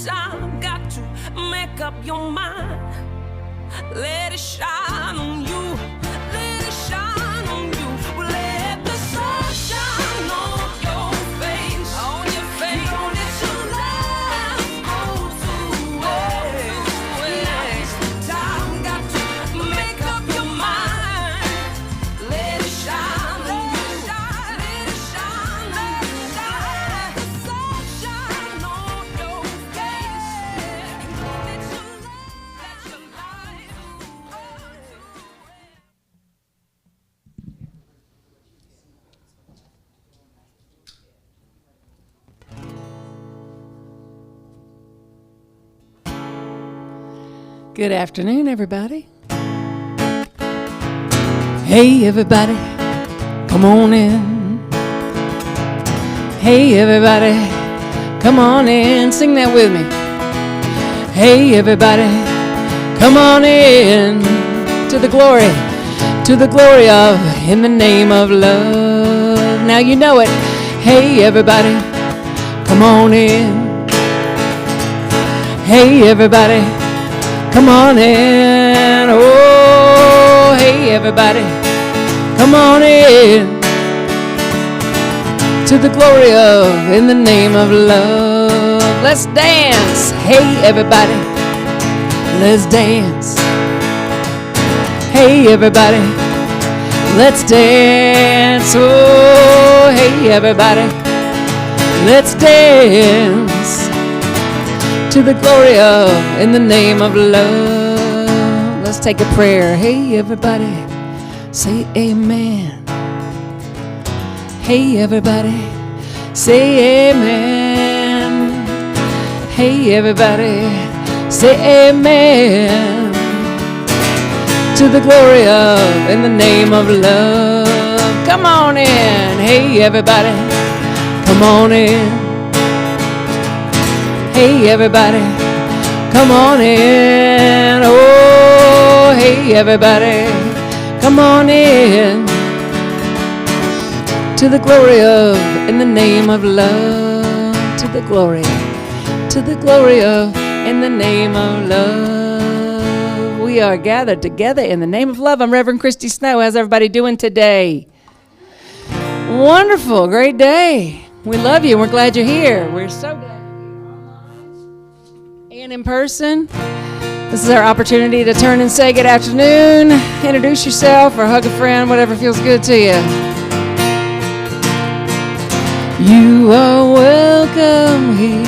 time. Got to make up your mind. Let it shine on you. Let it shine on you. Let the sun shine on your face. On your face. You don't let your life go to waste. Now's the time. Got to make up your mind. Let it shine on you. Let it shine. Let it shine. The sun shine on your face. You don't let your life go to waste. Good afternoon, everybody. Hey, everybody, come on in. Hey, everybody, come on in. Sing that with me. Hey, everybody, come on in to the glory of, in the name of love. Now you know it. Hey, everybody, come on in. Hey, everybody, come on in. Oh, hey, everybody, come on in to the glory of, in the name of love. Let's dance. Hey, everybody, let's dance. Hey, everybody, let's dance. Oh, hey, everybody, let's dance to the glory of, in the name of love. Let's take a prayer. Hey, everybody, say amen. Hey, everybody, say amen. Hey, everybody, say amen to the glory of, in the name of love. Come on in. Hey, everybody, come on in. Hey, everybody, come on in. Oh, hey, everybody, come on in to the glory of, in the name of love. To the glory of, in the name of love. We are gathered together in the name of love. I'm Reverend Christy Snow. How's everybody doing today? Wonderful, great day. We love you. We're glad you're here. We're so glad. And in person, this is our opportunity to turn and say good afternoon, introduce yourself, or hug a friend, whatever feels good to you. You are welcome here,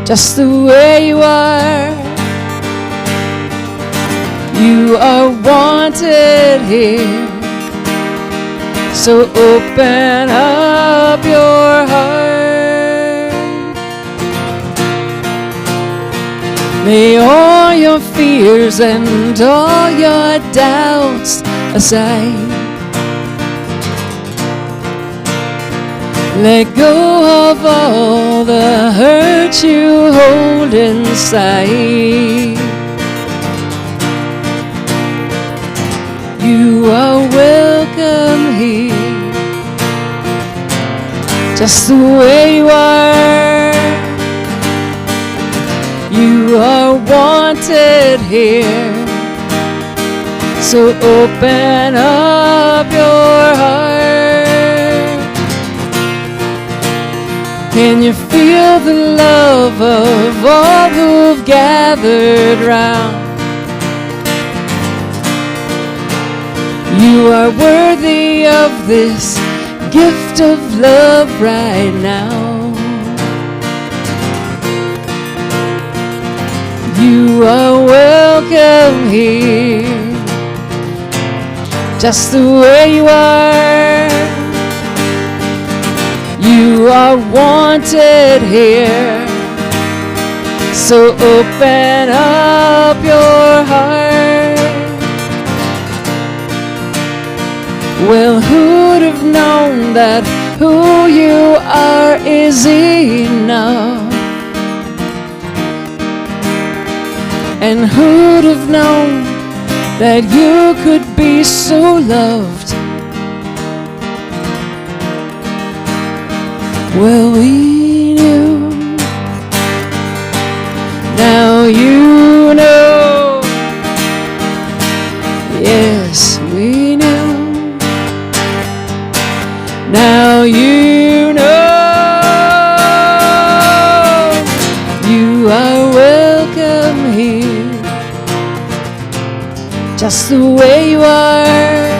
just the way you are. You are wanted here, so open up your heart. Lay all your fears and all your doubts aside. Let go of all the hurt you hold inside. You are welcome here, just the way you are. You are wanted here, so open up your heart. Can you feel the love of all who've gathered round? You are worthy of this gift of love right now. You are welcome here, just the way you are. You are wanted here, so open up your heart. Well, who'd have known that who you are is enough? And who'd have known that you could be so loved? Well, we knew just the way you are.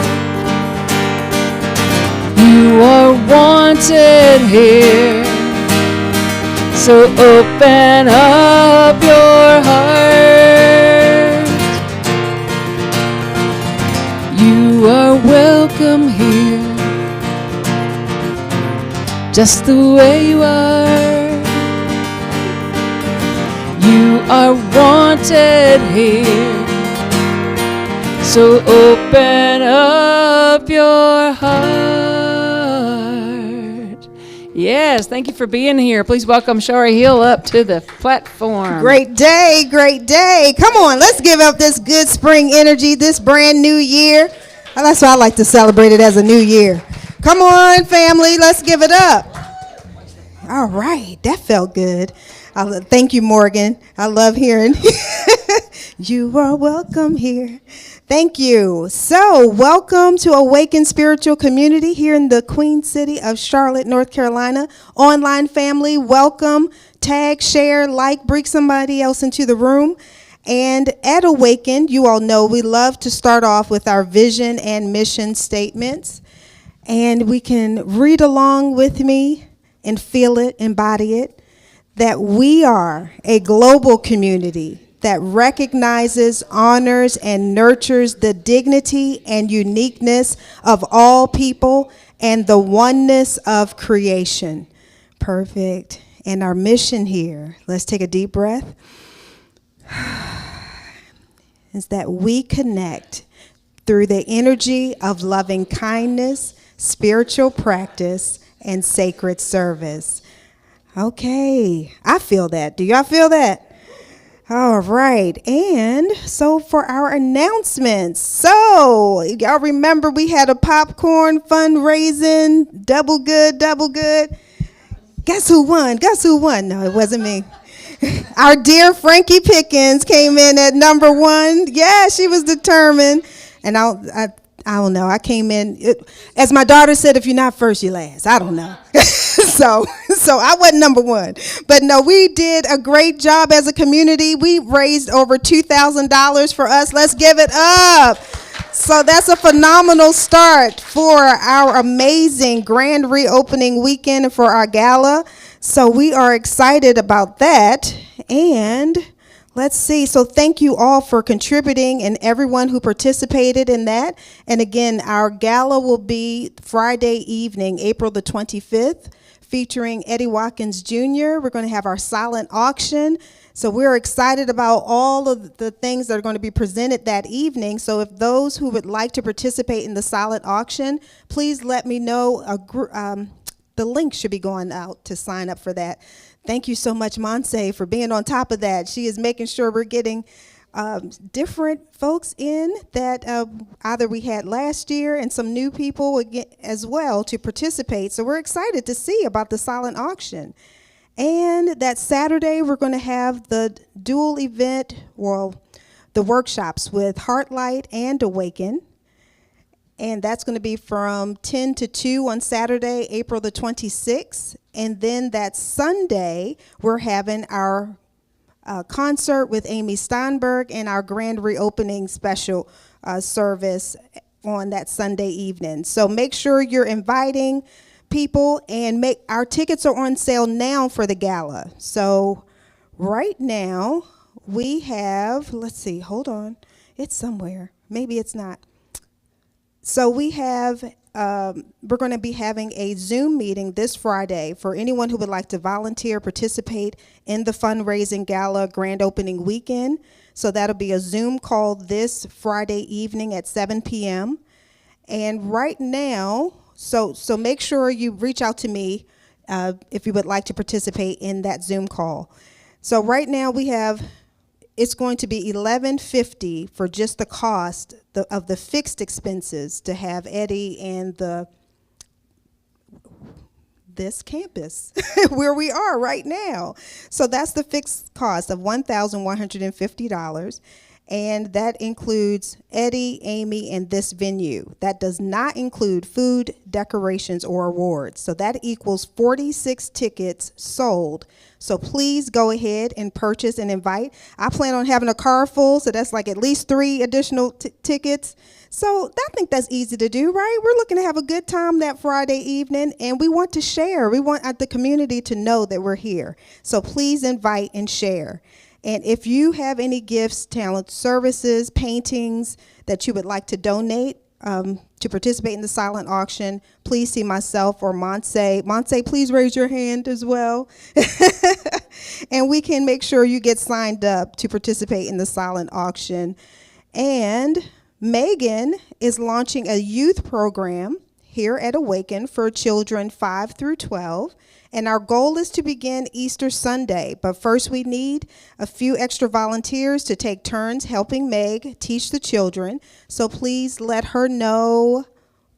You are wanted here. So open up your heart. You are welcome here, just the way you are. You are wanted here. So open up your heart. Yes, thank you for being here. Please welcome Shari Hill up to the platform. Great day, great day. Come on, let's give up this good spring energy, this brand new year. That's why I like to celebrate it as a new year. Come on, family, let's give it up. All right, that felt good. Thank you, Morgan. I love hearing. You are welcome here. Thank you. So, welcome to Awaken Spiritual Community here in the Queen City of Charlotte, North Carolina. Online family, welcome. Tag, share, like, bring somebody else into the room. And at Awaken, you all know we love to start off with our vision and mission statements. And we can read along with me and feel it, embody it, that we are a global community that recognizes, honors, and nurtures the dignity and uniqueness of all people and the oneness of creation. Perfect. And our mission here, let's take a deep breath, is that we connect through the energy of loving kindness, spiritual practice, and sacred service. Okay, I feel that. Do y'all feel that? All right, and so for our announcements. So, y'all remember we had a popcorn fundraising, double good. Guess who won? No, it wasn't me. Our dear Frankie Pickens came in at number 1. Yeah, she was determined. And I don't know. I came in, as my daughter said, if you're not first, you're last. I don't know. So I wasn't number 1. But no, we did a great job as a community. We raised over $2,000 for us. Let's give it up. So that's a phenomenal start for our amazing grand reopening weekend for our gala. So we are excited about that. And let's see. So thank you all for contributing and everyone who participated in that. And again, our gala will be Friday evening, April the 25th, featuring Eddie Watkins Jr. We're going to have our silent auction. So we're excited about all of the things that are going to be presented that evening. So if those who would like to participate in the silent auction, please let me know. The link should be going out to sign up for that. Thank you so much, Monse, for being on top of that. She is making sure we're getting different folks in that either we had last year and some new people as well to participate. So we're excited to see about the silent auction. And that Saturday, we're going to have the dual event, the workshops with Heartlight and Awaken. And that's going to be from 10 to 2 on Saturday, April the 26th. And then that Sunday, we're having our concert with Amy Steinberg and our grand reopening special service on that Sunday evening. So make sure you're inviting people, and our tickets are on sale now for the gala. So right now we have, let's see, hold on. It's somewhere. Maybe it's not. So we have, we're going to be having a Zoom meeting this Friday for anyone who would like to volunteer, participate in the fundraising gala grand opening weekend. So that'll be a Zoom call this Friday evening at 7 p.m. And right now, so make sure you reach out to me if you would like to participate in that Zoom call. So right now we have, it's going to be $11.50 for just the cost of the fixed expenses to have Eddie and this campus where we are right now. So that's the fixed cost of $1,150. And that includes Eddie, Amy, and this venue. That does not include food, decorations, or awards. So that equals 46 tickets sold. So please go ahead and purchase and invite. I plan on having a car full, so that's like at least 3 additional tickets. So I think that's easy to do, right? We're looking to have a good time that Friday evening, and we want to share. We want the community to know that we're here. So please invite and share. And if you have any gifts, talents, services, paintings that you would like to donate to participate in the silent auction, please see myself or Monse. Monse, please raise your hand as well. And we can make sure you get signed up to participate in the silent auction. And Megan is launching a youth program here at Awaken for children 5 through 12. And our goal is to begin Easter Sunday. But first we need a few extra volunteers to take turns helping Meg teach the children. So please let her know,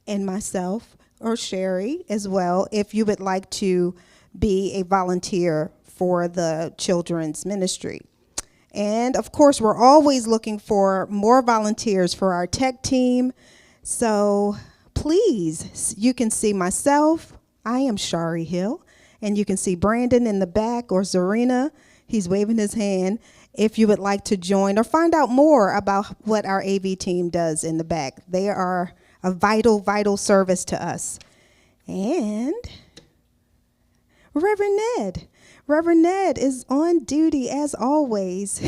and myself or Sherry as well, if you would like to be a volunteer for the children's ministry. And of course, we're always looking for more volunteers for our tech team. So please, you can see myself. I am Shari Hill. And you can see Brandon in the back, or Zarina. He's waving his hand. If you would like to join or find out more about what our AV team does in the back. They are a vital, vital service to us. And Reverend Ned. Reverend Ned is on duty as always.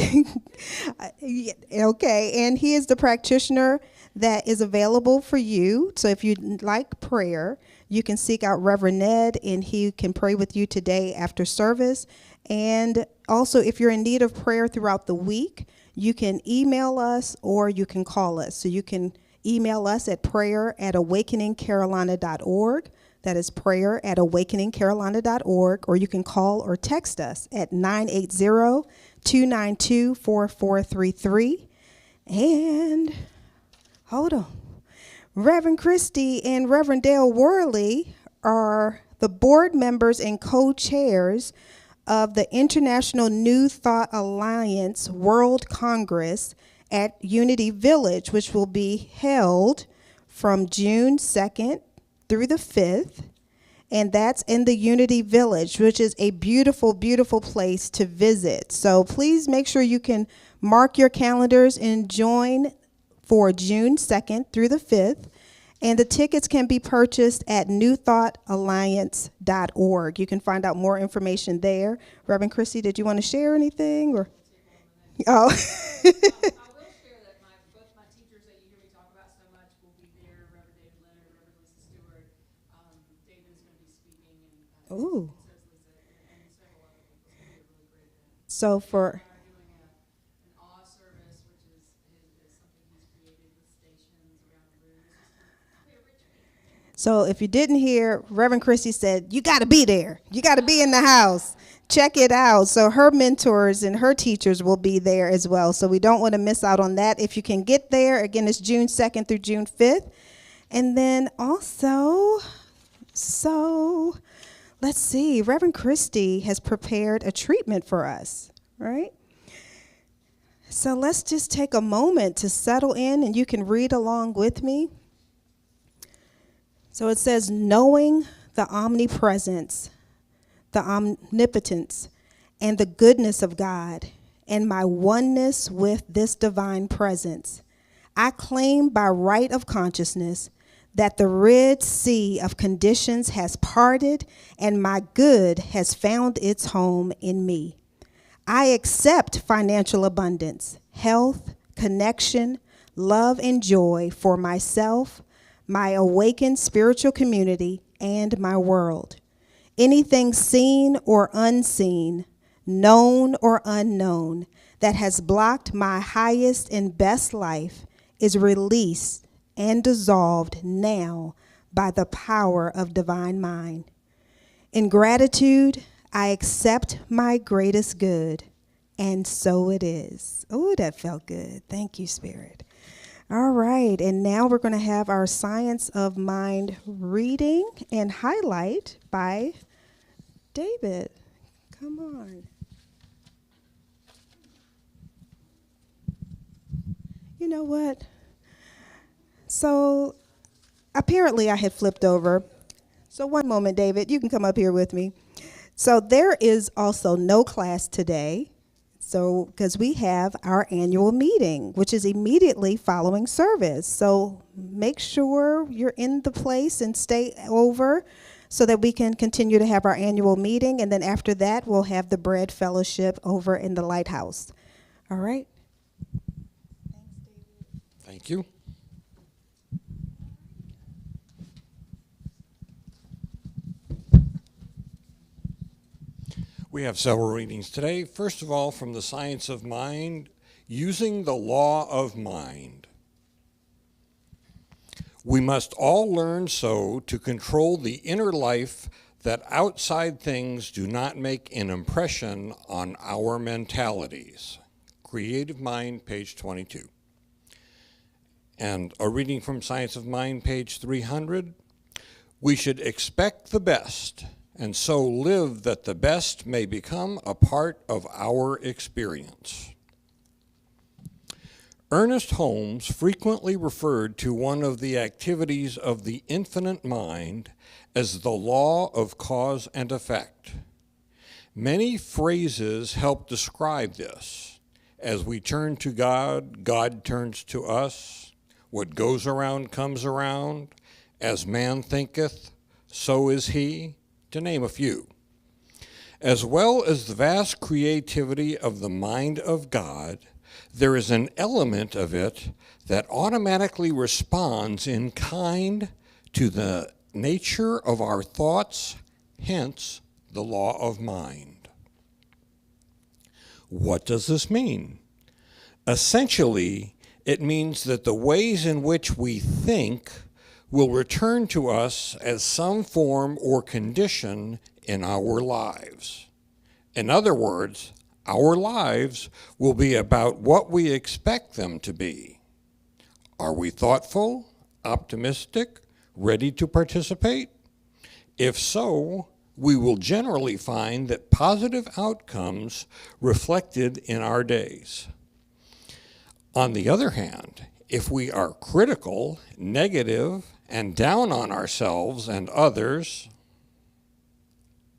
Okay, and he is the practitioner that is available for you. So if you'd like prayer, you can seek out Reverend Ned, and he can pray with you today after service. And also, if you're in need of prayer throughout the week, you can email us or you can call us. So you can email us at prayer@awakeningcarolina.org. That is prayer@awakeningcarolina.org. Or you can call or text us at 980-292-4433. And hold on. Reverend Christy and Reverend Dale Worley are the board members and co-chairs of the International New Thought Alliance World Congress at Unity Village, which will be held from June 2nd through the 5th. And that's in the Unity Village, which is a beautiful, beautiful place to visit. So please make sure you can mark your calendars and join for June 2nd through the 5th. And the tickets can be purchased at newthoughtalliance.org. You can find out more information there. Reverend Christy, did you want to share anything? Or oh. I will share that both my teachers that you hear me talk about so much will be there. Reverend David Leonard, Reverend Lisa Stewart. David's going to be speaking, and Ooh. so is Lisa, and several other people. It's going to be a really great event. So for So if you didn't hear, Reverend Christy said, you got to be there. You got to be in the house. Check it out. So her mentors and her teachers will be there as well. So we don't want to miss out on that. If you can get there, again, it's June 2nd through June 5th. And then also, so let's see, Reverend Christy has prepared a treatment for us, right? So let's just take a moment to settle in, and you can read along with me. So it says, knowing the omnipresence, the omnipotence, and the goodness of God, and my oneness with this divine presence, I claim by right of consciousness that the Red Sea of conditions has parted and my good has found its home in me. I accept financial abundance, health, connection, love, and joy for myself, my awakened spiritual community, and my world. Anything seen or unseen, known or unknown, that has blocked my highest and best life is released and dissolved now by the power of divine mind. In gratitude, I accept my greatest good, and so it is. Oh, that felt good. Thank you, Spirit. All right, and now we're going to have our Science of Mind reading and highlight by David. Come on. You know what? So apparently I had flipped over. So one moment, David, you can come up here with me. So there is also no class today. So because we have our annual meeting, which is immediately following service. So make sure you're in the place and stay over so that we can continue to have our annual meeting. And then after that, we'll have the bread fellowship over in the lighthouse. All right. Thank you. We have several readings today. First of all, from the Science of Mind, using the law of mind. We must all learn so to control the inner life that outside things do not make an impression on our mentalities. Creative Mind, page 22. And a reading from Science of Mind, page 300. We should expect the best, and so live that the best may become a part of our experience. Ernest Holmes frequently referred to one of the activities of the infinite mind as the law of cause and effect. Many phrases help describe this. As we turn to God, God turns to us. What goes around comes around. As man thinketh, so is he, to name a few. As well as the vast creativity of the mind of God, there is an element of it that automatically responds in kind to the nature of our thoughts, hence the law of mind. What does this mean? Essentially, it means that the ways in which we think will return to us as some form or condition in our lives. In other words, our lives will be about what we expect them to be. Are we thoughtful, optimistic, ready to participate? If so, we will generally find that positive outcomes reflected in our days. On the other hand, if we are critical, negative, and down on ourselves and others,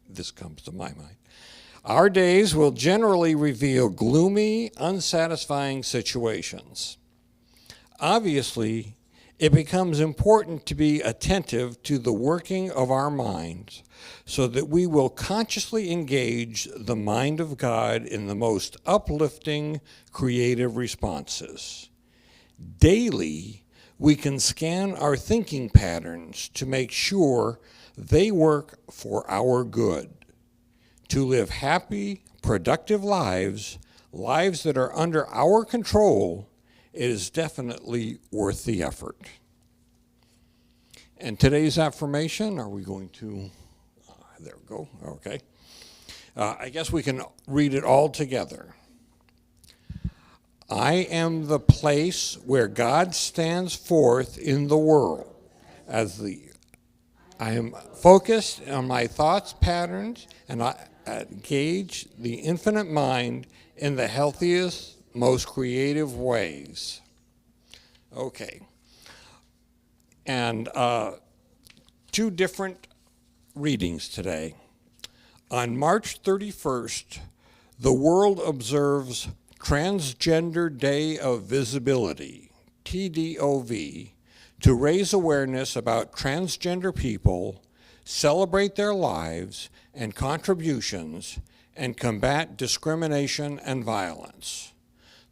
this comes to my mind, our days will generally reveal gloomy, unsatisfying situations. Obviously, it becomes important to be attentive to the working of our minds so that we will consciously engage the mind of God in the most uplifting, creative responses. Daily, we can scan our thinking patterns to make sure they work for our good. To live happy, productive lives, lives that are under our control, it is definitely worth the effort. And today's affirmation, are we going to, there we go, okay. I guess we can read it all together. I am the place where God stands forth in the world I am focused on my thoughts, patterns, and I engage the infinite mind in the healthiest, most creative ways. Okay. And two different readings today. On March 31st, the world observes Transgender Day of Visibility, TDOV, to raise awareness about transgender people, celebrate their lives and contributions, and combat discrimination and violence.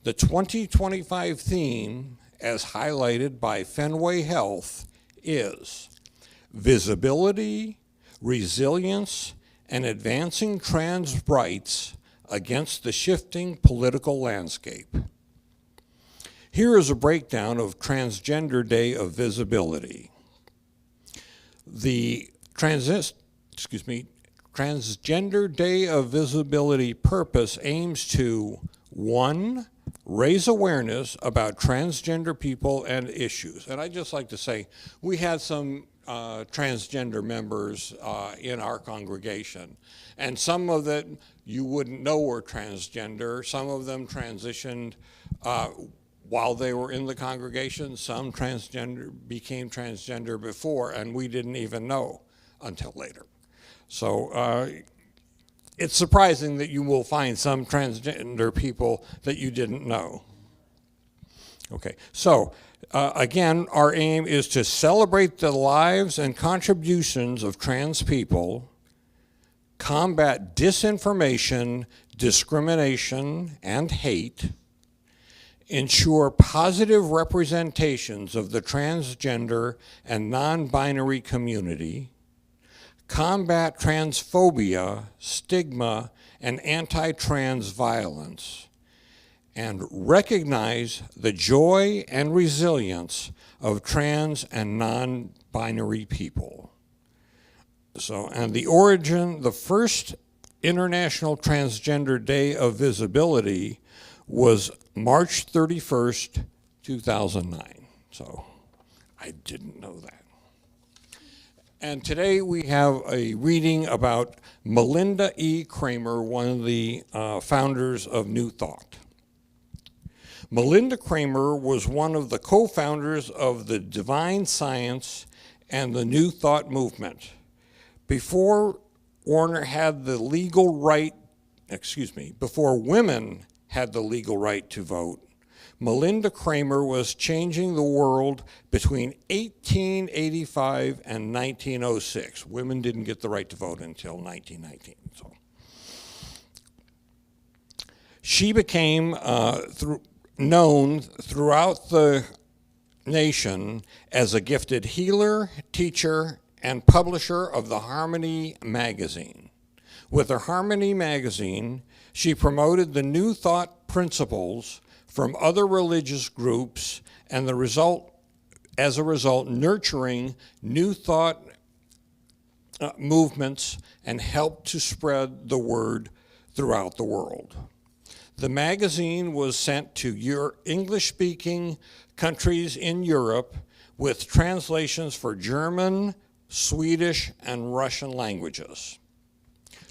The 2025 theme, as highlighted by Fenway Health, is Visibility, Resilience, and Advancing Trans Rights Against the Shifting Political Landscape. Here is a breakdown of Transgender Day of Visibility. The Transgender Day of Visibility purpose aims to, 1, raise awareness about transgender people and issues. And I'd just like to say, we had some transgender members in our congregation. And some of them you wouldn't know were transgender. Some of them transitioned while they were in the congregation. Some became transgender before, and we didn't even know until later. So it's surprising that you will find some transgender people that you didn't know. Okay, so again, our aim is to celebrate the lives and contributions of trans people, combat disinformation, discrimination, and hate, ensure positive representations of the transgender and non-binary community, combat transphobia, stigma, and anti-trans violence, and recognize the joy and resilience of trans and non-binary people. So, and the first International Transgender Day of Visibility was March 31st, 2009. So, I didn't know that. And today we have a reading about Melinda E. Kramer, one of the founders of New Thought. Melinda Kramer was one of the co-founders of the Divine Science and the New Thought movement. Before women had the legal right to vote, Melinda Kramer was changing the world between 1885 and 1906. Women didn't get the right to vote until 1919. So. She became known throughout the nation as a gifted healer, teacher, and publisher of the Harmony magazine. With her Harmony magazine, she promoted the New Thought principles from other religious groups, and as a result, nurturing New Thought movements and helped to spread the word throughout the world. The magazine was sent to English-speaking countries in Europe with translations for German, Swedish, and Russian languages.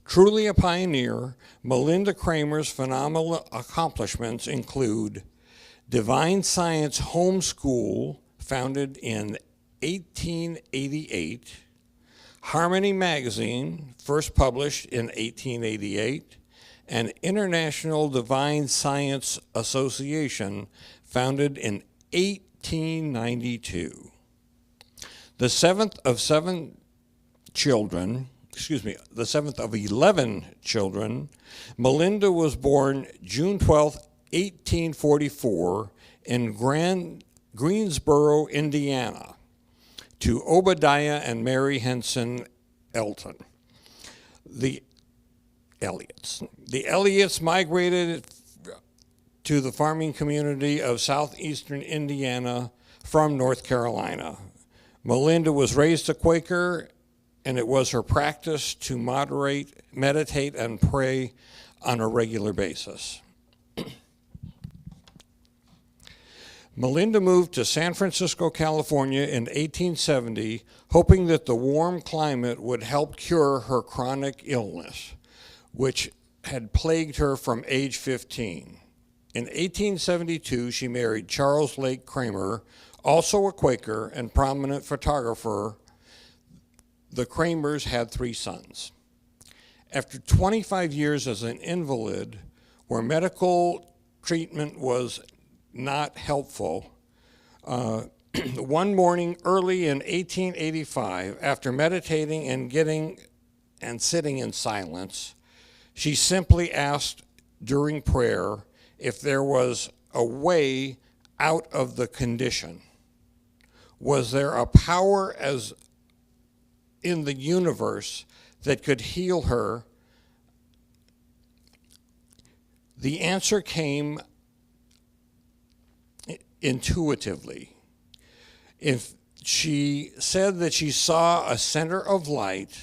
Truly a pioneer, Melinda Kramer's phenomenal accomplishments include Divine Science Homeschool, founded in 1888, Harmony Magazine, first published in 1888, and International Divine Science Association, founded in 1892. The seventh of 11 children, Melinda was born June 12, 1844, in Greensboro, Indiana, to Obadiah and Mary Henson Elton. The Elliots migrated to the farming community of southeastern Indiana from North Carolina. Melinda was raised a Quaker, and it was her practice to meditate, and pray on a regular basis. Melinda moved to San Francisco, California in 1870, hoping that the warm climate would help cure her chronic illness, which had plagued her from age 15. In 1872, she married Charles Lake Kramer, also a Quaker and prominent photographer. The Kramers had 3 sons. After 25 years as an invalid, where medical treatment was not helpful, one morning early in 1885, after meditating and sitting in silence, she simply asked during prayer if there was a way out of the condition. Was there a power as in the universe that could heal her? The answer came intuitively. If she said that she saw a center of light,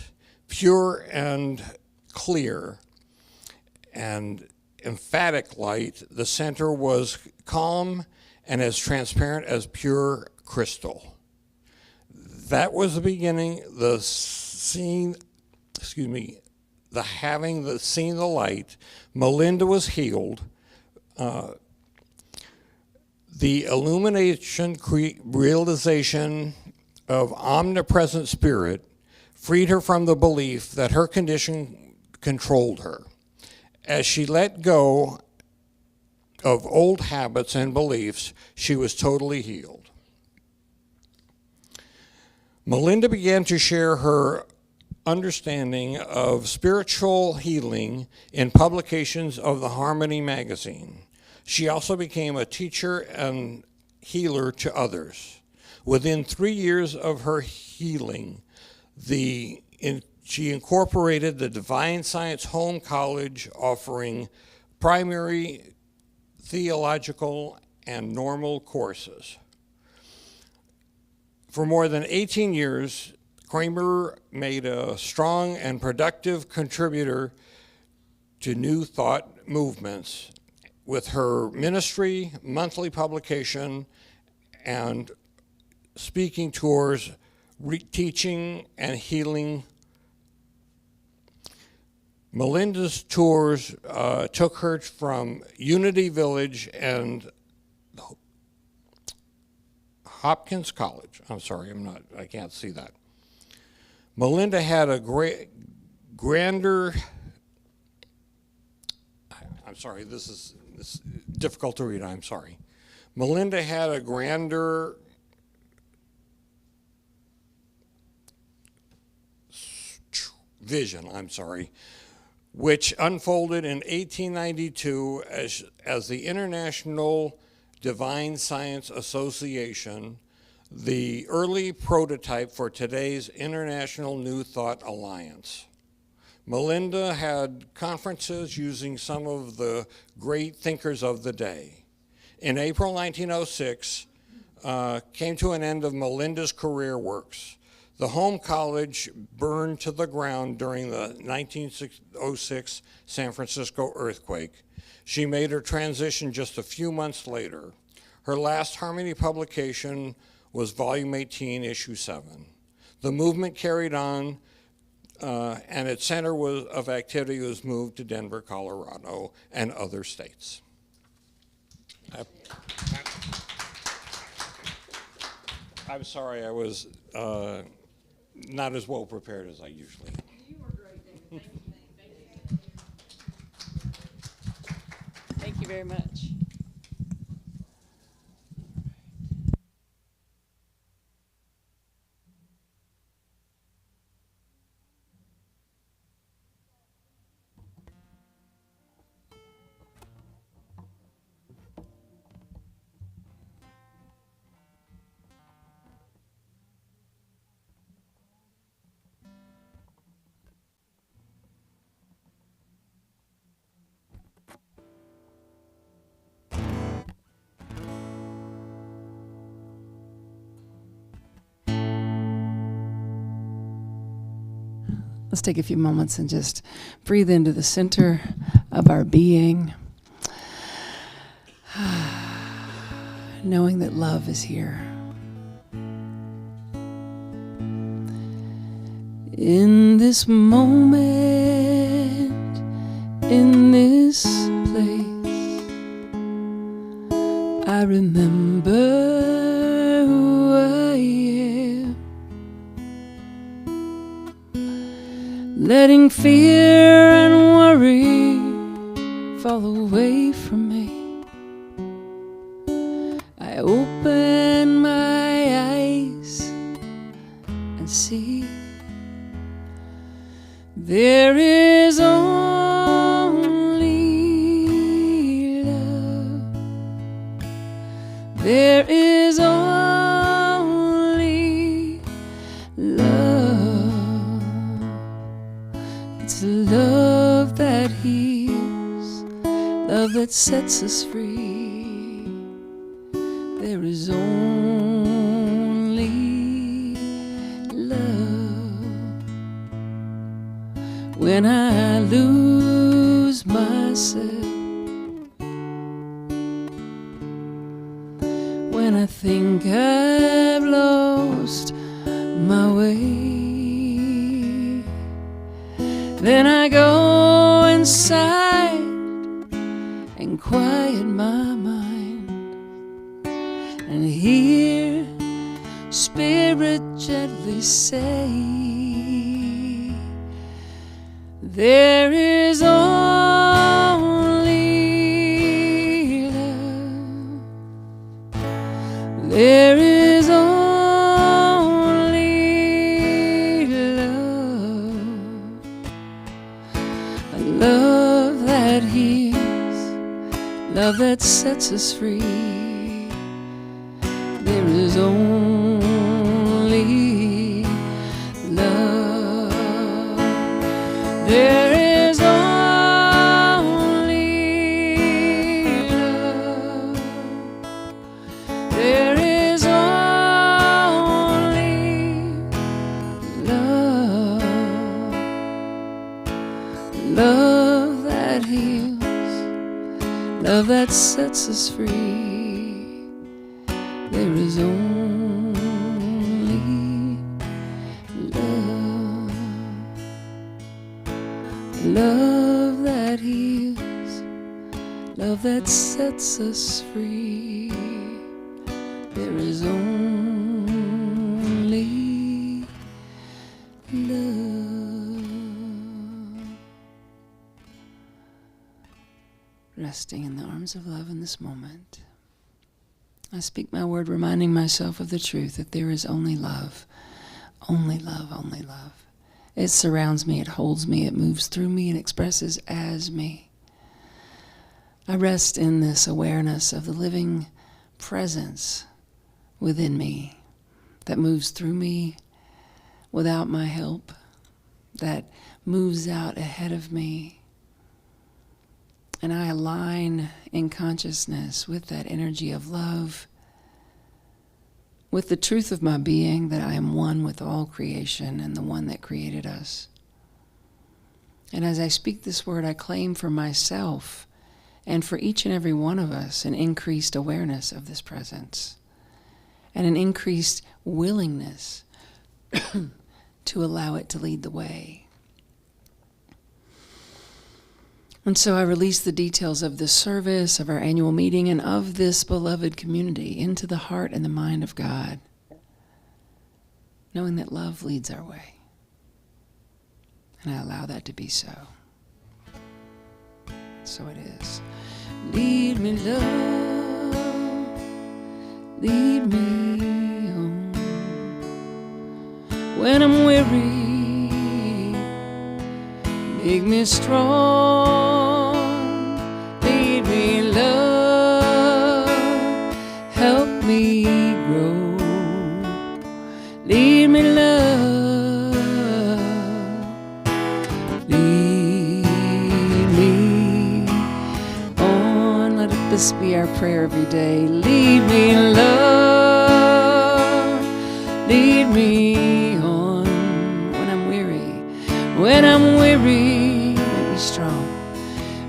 pure and clear and emphatic light. The center was calm and as transparent as pure crystal. That was the beginning, seeing the light. Melinda was healed. The realization of omnipresent spirit freed her from the belief that her condition controlled her. As she let go of old habits and beliefs, she was totally healed. Melinda began to share her understanding of spiritual healing in publications of the Harmony magazine. She also became a teacher and healer to others. Within 3 years of her healing, she incorporated the Divine Science Home College, offering primary, theological, and normal courses. For more than 18 years, Kramer made a strong and productive contributor to New Thought movements with her ministry, monthly publication, and speaking tours, teaching and healing. Melinda's tours took her from Unity Village and Hopkins College. I'm sorry, I can't see that. Melinda had a grander, I'm sorry, this is difficult to read, I'm sorry. Melinda had a grander vision, which unfolded in 1892 as the International Divine Science Association, the early prototype for today's International New Thought Alliance. Melinda had conferences using some of the great thinkers of the day. In April 1906, came to an end of Melinda's career works. The home college burned to the ground during the 1906 San Francisco earthquake. She made her transition just a few months later. Her last Harmony publication was Volume 18, Issue 7. The movement carried on, and its center of activity was moved to Denver, Colorado, and other states. I'm sorry, I was not as well prepared as I usually am. You were great, David. Thank you very much. Let's take a few moments and just breathe into the center of our being, knowing that love is here. In this moment, in this place, I remember who I am. Letting fear and worry fall away from me, I open my eyes and see there is only love. There is only love. It's love that heals, love that sets us free. There is only love. When I lose myself, when I think I've lost my way, then I go inside and quiet my mind hear Spirit gently say, there is only love. There is only love. A love that heals, love that sets us free. There is only love. There is only love. There is only love. Love that heals, love that sets us free. There is only love. Love that heals, love that sets us free. There is only love. Resting in the arms of love in this moment, I speak my word, reminding myself of the truth that there is only love, only love, only love. It surrounds me, it holds me, it moves through me, and expresses as me. I rest in this awareness of the living presence within me that moves through me without my help, that moves out ahead of me. And I align in consciousness with that energy of love, with the truth of my being, that I am one with all creation and the one that created us. And as I speak this word, I claim for myself and for each and every one of us an increased awareness of this presence and an increased willingness to allow it to lead the way. And so I release the details of this service, of our annual meeting, and of this beloved community into the heart and the mind of God, knowing that love leads our way. And I allow that to be so. So it is. Lead me, love, lead me on. When I'm weary, make me strong. Lead me, love, help me grow. Lead me, love, lead me on. Let this be our prayer every day. Lead me, love, lead me on. When I'm weary, make me strong.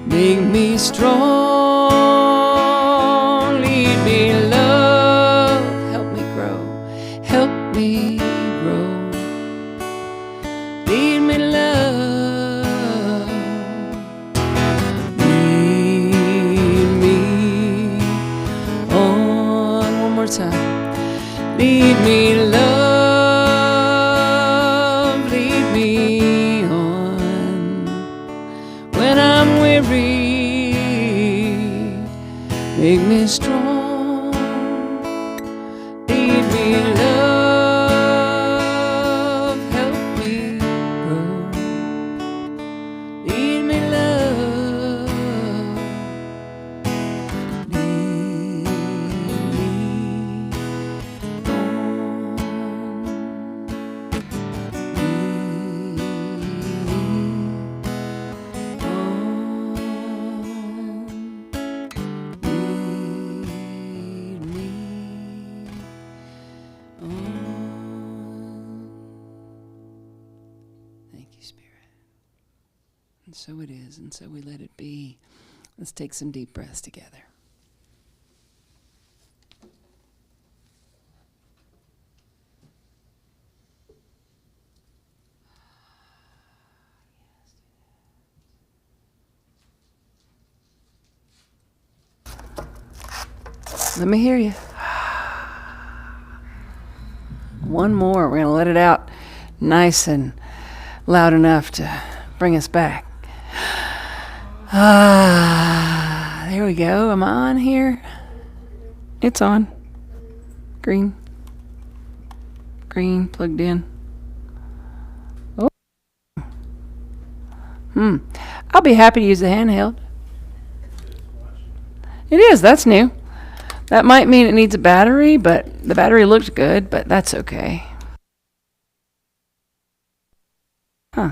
Make me strong. Lead me, love. Help me grow. Help me grow. Lead me, love. Lead me on. One more time. Lead me, love. Lead me on. When I'm weary, make me strong. Lead me, love, help me grow. Lead me, love, lead me Thank you, Spirit. And so it is, and so we let it be. Let's take some deep breaths together. Let me hear you. one more. We're going to let it out nice and loud enough to bring us back. There we go. Am I on here? It's on. Green, plugged in. Oh. I'll be happy to use the handheld. It is. That's new. That might mean it needs a battery, but the battery looks good, but that's okay. Huh.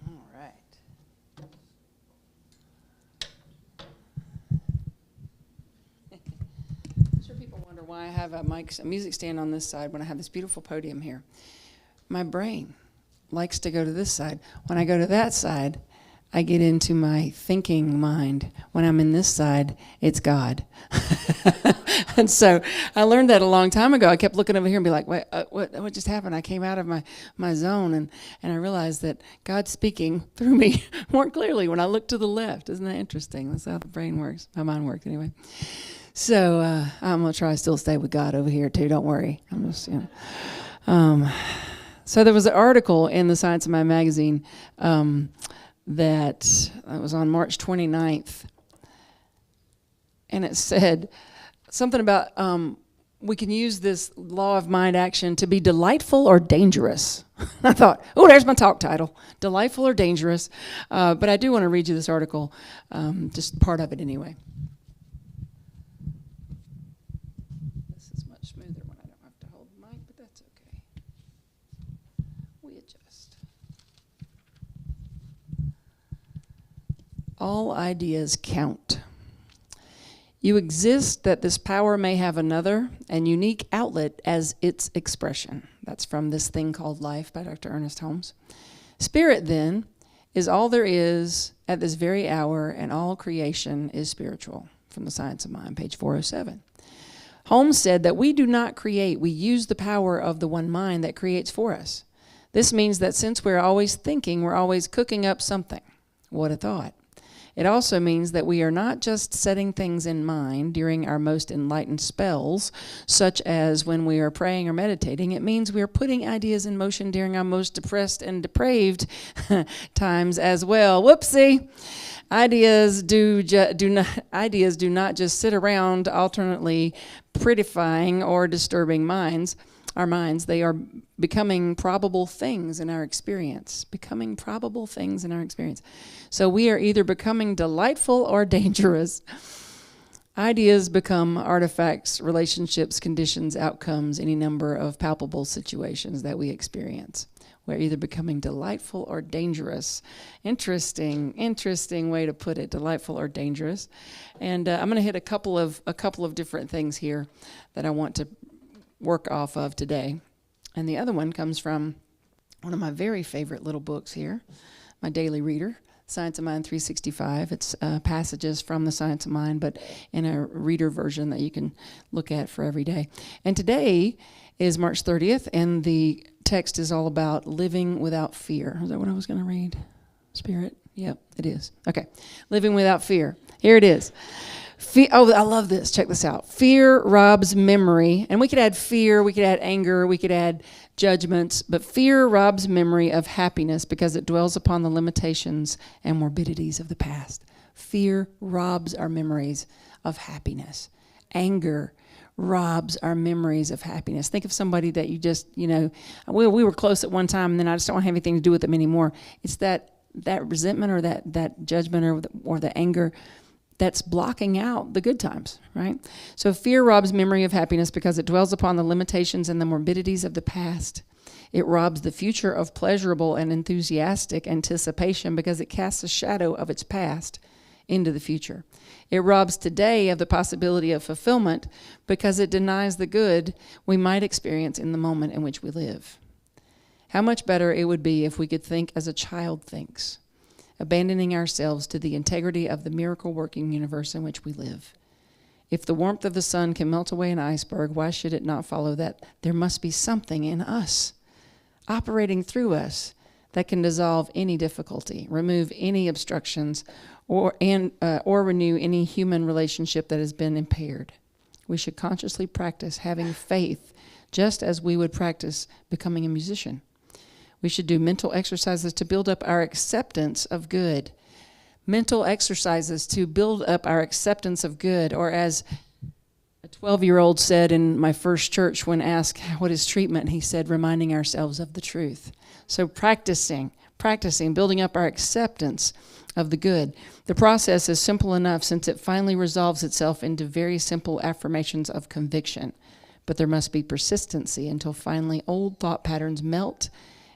All right. I'm sure people wonder why I have a music stand on this side when I have this beautiful podium here. My brain likes to go to this side. When I go to that side, I get into my thinking mind. When I'm in this side, it's God. And so I learned that a long time ago. I kept looking over here and be like, wait, what just happened? I came out of my zone, and I realized that God's speaking through me more clearly when I look to the left. Isn't that interesting? That's how the brain works. My mind works anyway. So I'm going to try to still stay with God over here too. Don't worry. I'm just, so there was an article in the Science of Mind magazine that was on March 29th. And it said something about we can use this law of mind action to be delightful or dangerous. I thought, oh, there's my talk title, delightful or dangerous. But I do want to read you this article, just part of it anyway. This is much smoother when I don't have to hold the mic, but that's okay. We adjust. All ideas count. You exist that this power may have another and unique outlet as its expression. That's from This Thing Called Life by Dr. Ernest Holmes. Spirit, then, is all there is at this very hour, and all creation is spiritual. From The Science of Mind, page 407. Holmes said that we do not create, we use the power of the one mind that creates for us. This means that since we're always thinking, we're always cooking up something. What a thought. It also means that we are not just setting things in mind during our most enlightened spells, such as when we are praying or meditating. It means we are putting ideas in motion during our most depressed and depraved times as well. Whoopsie! Ideas do not just sit around alternately prettifying or disturbing our minds. They are becoming probable things in our experience. So we are either becoming delightful or dangerous. Ideas become artifacts, relationships, conditions, outcomes, any number of palpable situations that we experience. We're either becoming delightful or dangerous. Interesting way to put it, delightful or dangerous. And I'm going to hit a couple of different things here that I want to work off of today. And the other one comes from one of my very favorite little books here, my daily reader, Science of Mind 365. It's passages from the Science of Mind, but in a reader version that you can look at for every day. And today is March 30th, and the text is all about living without fear. Is that what I was going to read? Spirit? Yep, it is. Okay. Living without fear. Here it is. Oh, I love this. Check this out. Fear robs memory. And we could add fear, we could add anger, we could add judgments. But fear robs memory of happiness because it dwells upon the limitations and morbidities of the past. Fear robs our memories of happiness. Anger robs our memories of happiness. Think of somebody that you just, we were close at one time and then I just don't have anything to do with them anymore. It's that resentment or that judgment or the anger that's blocking out the good times, right? So fear robs memory of happiness because it dwells upon the limitations and the morbidities of the past. It robs the future of pleasurable and enthusiastic anticipation because it casts a shadow of its past into the future. It robs today of the possibility of fulfillment because it denies the good we might experience in the moment in which we live. How much better it would be if we could think as a child thinks, abandoning ourselves to the integrity of the miracle-working universe in which we live. If the warmth of the sun can melt away an iceberg, why should it not follow that there must be something in us? operating through us that can dissolve any difficulty, remove any obstructions, or renew any human relationship that has been impaired. We should consciously practice having faith just as we would practice becoming a musician. We should do mental exercises to build up our acceptance of good. Mental exercises to build up our acceptance of good, or as a 12-year-old said in my first church when asked, what is treatment? He said, reminding ourselves of the truth. So practicing, building up our acceptance of the good. The process is simple enough since it finally resolves itself into very simple affirmations of conviction. But there must be persistency until finally old thought patterns melt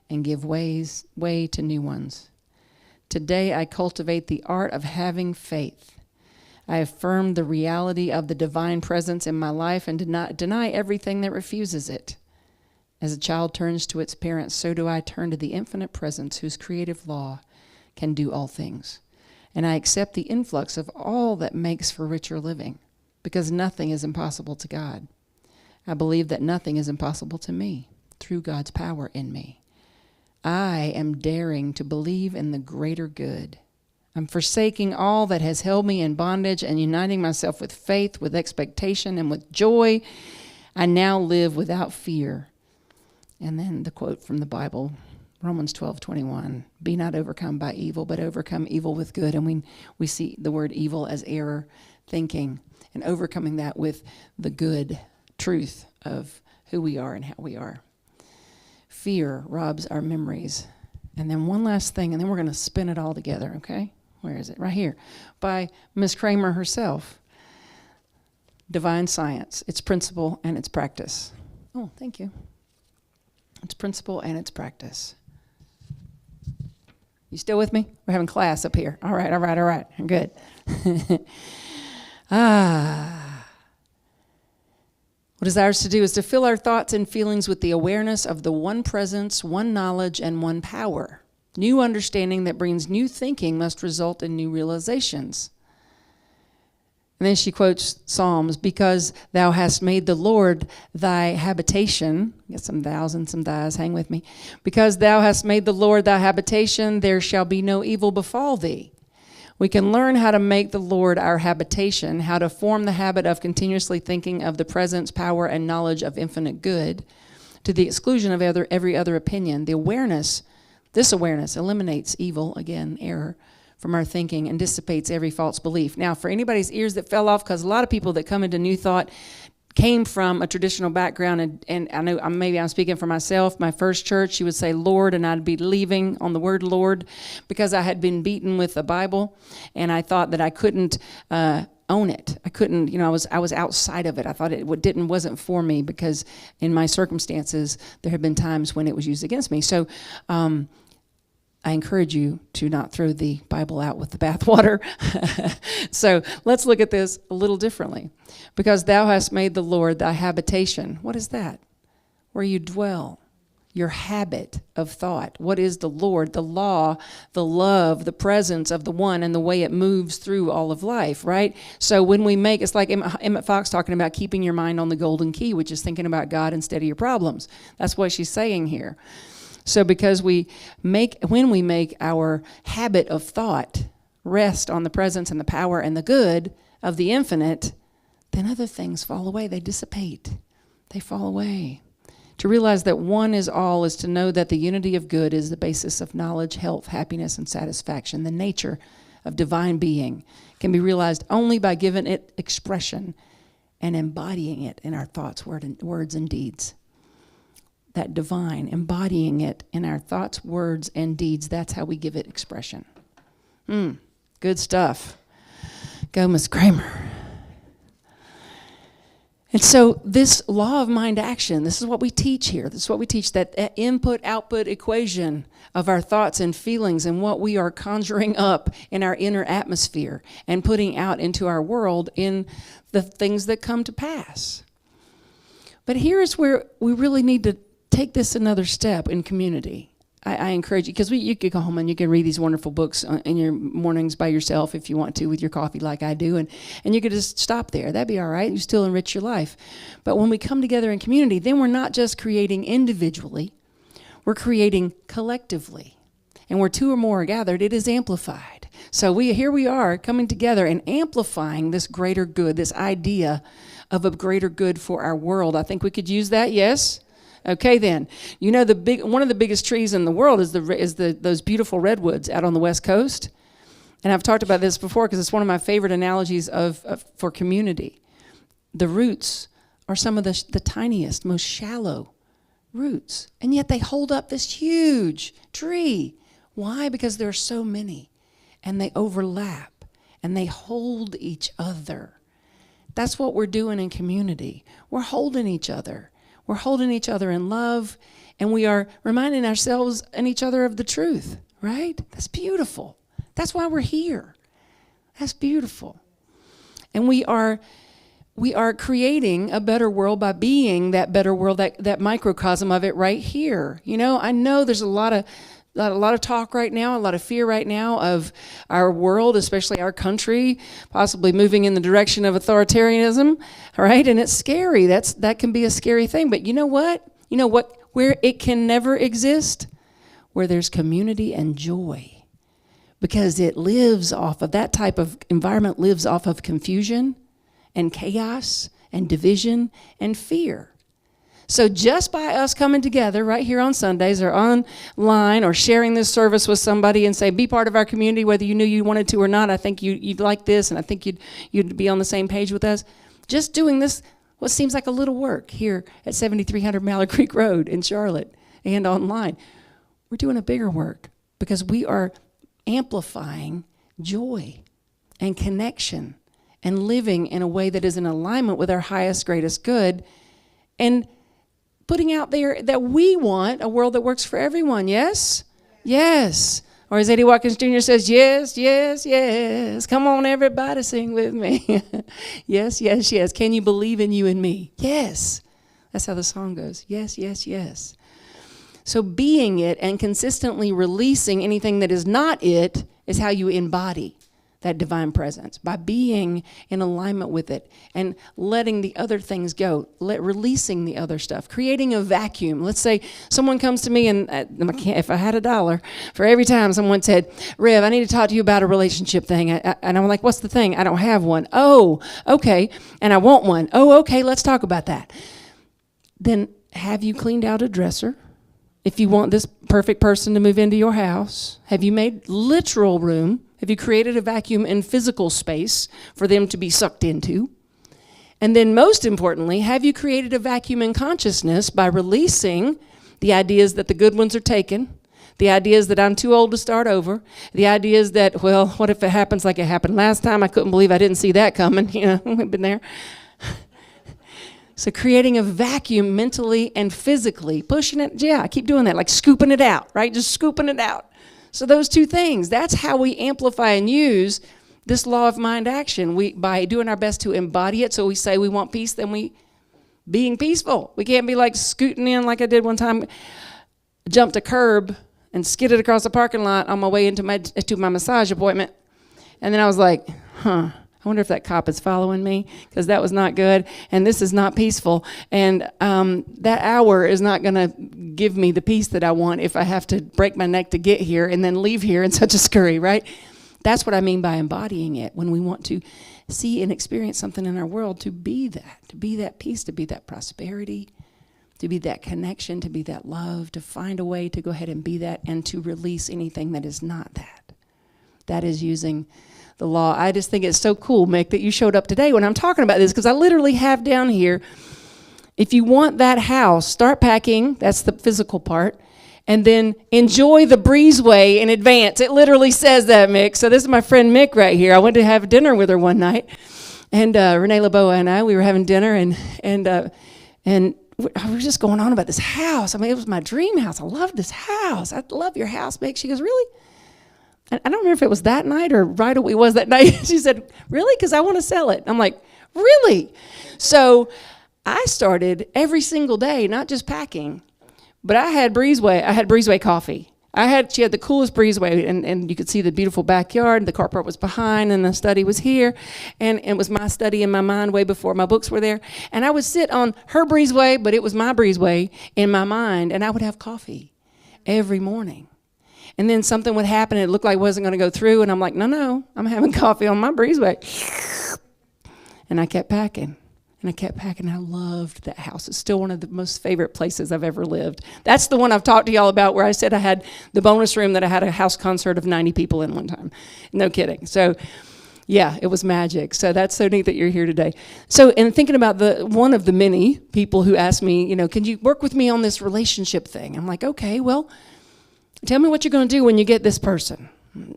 and give way to new ones. Today I cultivate the art of having faith. I affirm the reality of the divine presence in my life and do not deny everything that refuses it. As a child turns to its parents, so do I turn to the infinite presence whose creative law can do all things. And I accept the influx of all that makes for richer living, because nothing is impossible to God. I believe that nothing is impossible to me through God's power in me. I am daring to believe in the greater good. I'm forsaking all that has held me in bondage and uniting myself with faith, with expectation, and with joy. I now live without fear. And then the quote from the Bible, Romans 12:21, be not overcome by evil, but overcome evil with good. And we see the word evil as error thinking, and overcoming that with the good truth of who we are and how we are. Fear robs our memories. And then one last thing, and then we're going to spin it all together, okay? Where is it? Right here. By Miss Kramer herself. Divine Science, its principle and its practice. Oh, thank you. Its principle and its practice. You still with me? We're having class up here. All right. Good. What is ours to do is to fill our thoughts and feelings with the awareness of the one presence, one knowledge, and one power. New understanding that brings new thinking must result in new realizations. And then she quotes Psalms, because thou hast made the Lord thy habitation. Get some thous and some thys, hang with me. Because thou hast made the Lord thy habitation, there shall be no evil befall thee. We can learn how to make the Lord our habitation, how to form the habit of continuously thinking of the presence, power, and knowledge of infinite good, to the exclusion of every other opinion. This awareness eliminates evil, again, error, from our thinking and dissipates every false belief. Now, for anybody's ears that fell off, because a lot of people that come into New Thought came from a traditional background, and I know maybe I'm speaking for myself. My first church, she would say Lord, and I'd be leaving on the word Lord because I had been beaten with the Bible, and I thought that I couldn't own it. I couldn't, I was outside of it. I thought it wasn't for me because in my circumstances there had been times when it was used against me. So I encourage you to not throw the Bible out with the bathwater. So let's look at this a little differently. Because thou hast made the Lord thy habitation. What is that? Where you dwell. Your habit of thought. What is the Lord? The law, the love, the presence of the one, and the way it moves through all of life, right? So when we it's like Emmett Fox talking about keeping your mind on the golden key, which is thinking about God instead of your problems. That's what she's saying here. So because when we make our habit of thought rest on the presence and the power and the good of the infinite, then other things fall away. They dissipate. They fall away. To realize that one is all is to know that the unity of good is the basis of knowledge, health, happiness, and satisfaction. The nature of divine being can be realized only by giving it expression and embodying it in our thoughts, words, and deeds. That divine, embodying it in our thoughts, words, and deeds, that's how we give it expression. Good stuff. Go, Miss Kramer. And so this law of mind action, this is what we teach here. This is what we teach, that input-output equation of our thoughts and feelings and what we are conjuring up in our inner atmosphere and putting out into our world in the things that come to pass. But here is where we really need to take this another step in community. I encourage you, because you could go home and you can read these wonderful books in your mornings by yourself if you want to with your coffee like I do, and you could just stop there. That'd be all right. You still enrich your life. But when we come together in community, then we're not just creating individually. we're creating collectively. And where two or more are gathered, it is amplified. So here we are coming together and amplifying this greater good, this idea of a greater good for our world. I think we could use that, yes? Okay then. You know, one of the biggest trees in the world is those beautiful redwoods out on the West Coast. And I've talked about this before because it's one of my favorite analogies for community. The roots are some of the tiniest, most shallow roots. And yet they hold up this huge tree. Why? Because there are so many. And they overlap. And they hold each other. That's what we're doing in community. We're holding each other. We're holding each other in love. And we are reminding ourselves and each other of the truth. Right? That's beautiful. That's why we're here. That's beautiful. And we are creating a better world by being that better world, that microcosm of it right here. You know, I know there's a lot of talk right now, a lot of fear right now of our world, especially our country, possibly moving in the direction of authoritarianism, right? And it's scary. That can be a scary thing. But you know what? Where it can never exist? Where there's community and joy. Because it lives off of, that type of environment lives off of confusion and chaos and division and fear. So just by us coming together right here on Sundays or online or sharing this service with somebody and say, be part of our community, whether you knew you wanted to or not, I think you'd like this and I think you'd be on the same page with us. Just doing this, what seems like a little work here at 7300 Mallard Creek Road in Charlotte and online. We're doing a bigger work because we are amplifying joy and connection and living in a way that is in alignment with our highest, greatest good and putting out there that we want a world that works for everyone, yes? Yes. Or as Eddie Watkins Jr. says, yes, yes, yes. Come on, everybody, sing with me. Yes, yes, yes. Can you believe in you and me? Yes. That's how the song goes. Yes, yes, yes. So being it and consistently releasing anything that is not it is how you embody that divine presence, by being in alignment with it and letting the other things go, releasing the other stuff, creating a vacuum. Let's say someone comes to me and if I had $1 for every time someone said, Rev, I need to talk to you about a relationship thing. And I'm like, what's the thing? I don't have one. Oh, okay. And I want one. Oh, okay. Let's talk about that. Then have you cleaned out a dresser? If you want this perfect person to move into your house, have you made literal room? Have you created a vacuum in physical space for them to be sucked into? And then most importantly, have you created a vacuum in consciousness by releasing the ideas that the good ones are taken, the ideas that I'm too old to start over, the ideas that, well, what if it happens like it happened last time? I couldn't believe I didn't see that coming. You know, we've been there. So creating a vacuum mentally and physically, pushing it, I keep doing that, like scooping it out, right? Just scooping it out. So those two things, that's how we amplify and use this law of mind action. By doing our best to embody it, so we say we want peace, then we being peaceful. We can't be like scooting in like I did one time, jumped a curb and skidded across the parking lot on my way to my massage appointment. And then I was like, I wonder if that cop is following me, because that was not good, and this is not peaceful. And that hour is not going to give me the peace that I want if I have to break my neck to get here and then leave here in such a scurry, right? That's what I mean by embodying it, when we want to see and experience something in our world, to be that peace, to be that prosperity, to be that connection, to be that love, to find a way to go ahead and be that and to release anything that is not that. That is using the law. I just think it's so cool, Mick, that you showed up today when I'm talking about this, because I literally have down here, if you want that house, start packing, that's the physical part, and then enjoy the breezeway in advance. It literally says that, Mick. So this is my friend Mick right here. I went to have dinner with her one night, and Renee LeBeau and I, we were having dinner, and we were just going on about this house. I mean, it was my dream house. I love this house. I love your house, Mick. She goes, really? I don't remember if it was that night or right away it was that night. She said, really? Because I want to sell it. I'm like, really? So I started every single day, not just packing, but I had breezeway coffee. She had the coolest breezeway, and you could see the beautiful backyard. The carport was behind, and the study was here, and it was my study in my mind way before my books were there. And I would sit on her breezeway, but it was my breezeway in my mind, and I would have coffee. every morning. And then something would happen and it looked like it wasn't going to go through. And I'm like, no, I'm having coffee on my breezeway. And I kept packing. And I kept packing. I loved that house. It's still one of the most favorite places I've ever lived. That's the one I've talked to y'all about where I said I had the bonus room that I had a house concert of 90 people in one time. No kidding. So, yeah, it was magic. So that's so neat that you're here today. So, in thinking about one of the many people who asked me, can you work with me on this relationship thing? I'm like, okay, well, tell me what you're going to do when you get this person.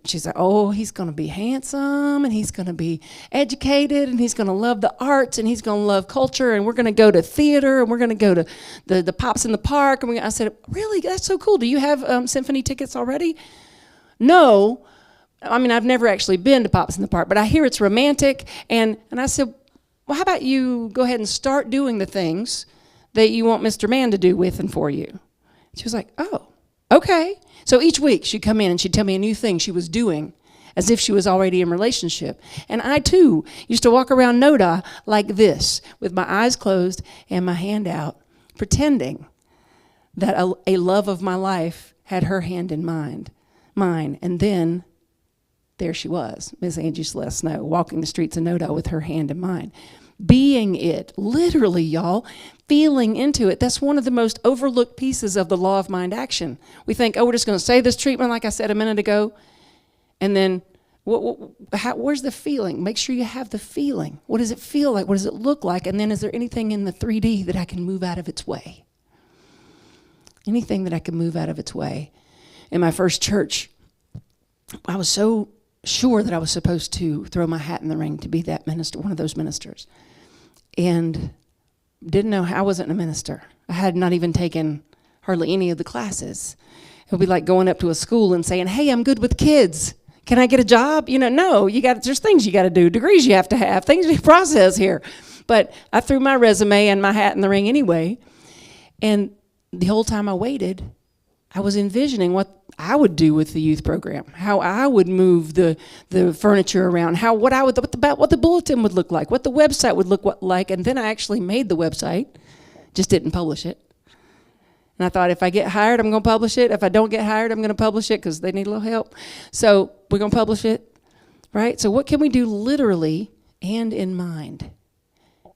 She's like, oh, he's going to be handsome, and he's going to be educated, and he's going to love the arts, and he's going to love culture, and we're going to go to theater, and we're going to go to the Pops in the Park. And I said, really? That's so cool. Do you have symphony tickets already? No. I mean, I've never actually been to Pops in the Park, but I hear it's romantic. And I said, well, how about you go ahead and start doing the things that you want Mr. Man to do with and for you? She was like, oh, okay. So each week she'd come in and she'd tell me a new thing she was doing as if she was already in relationship. And I, too, used to walk around Noda like this with my eyes closed and my hand out, pretending that a love of my life had her hand in mine. And then there she was, Miss Angie Celeste Snow, walking the streets of Noda with her hand in mine. Being it, literally, y'all, feeling into it. That's one of the most overlooked pieces of the law of mind action. We think, oh, we're just going to say this treatment like I said a minute ago, and then where's the feeling? Make sure you have the feeling. What does it feel like? What does it look like? And then is there anything in the 3D that I can move out of its way? Anything that I can move out of its way. In my first church, I was so sure that I was supposed to throw my hat in the ring to be that minister, one of those ministers. And didn't know how I wasn't a minister. I had not even taken hardly any of the classes. It would be like going up to a school and saying, hey, I'm good with kids. Can I get a job? No, there's things you got to do, degrees you have to have, things you process here. But I threw my resume and my hat in the ring anyway. And the whole time I waited, I was envisioning what I would do with the youth program, how I would move the furniture around, what the bulletin would look like, what the website would look like. And then I actually made the website, just didn't publish it. And I thought, if I get hired, I'm going to publish it. If I don't get hired, I'm going to publish it because they need a little help. So we're going to publish it, right? So what can we do literally and in mind?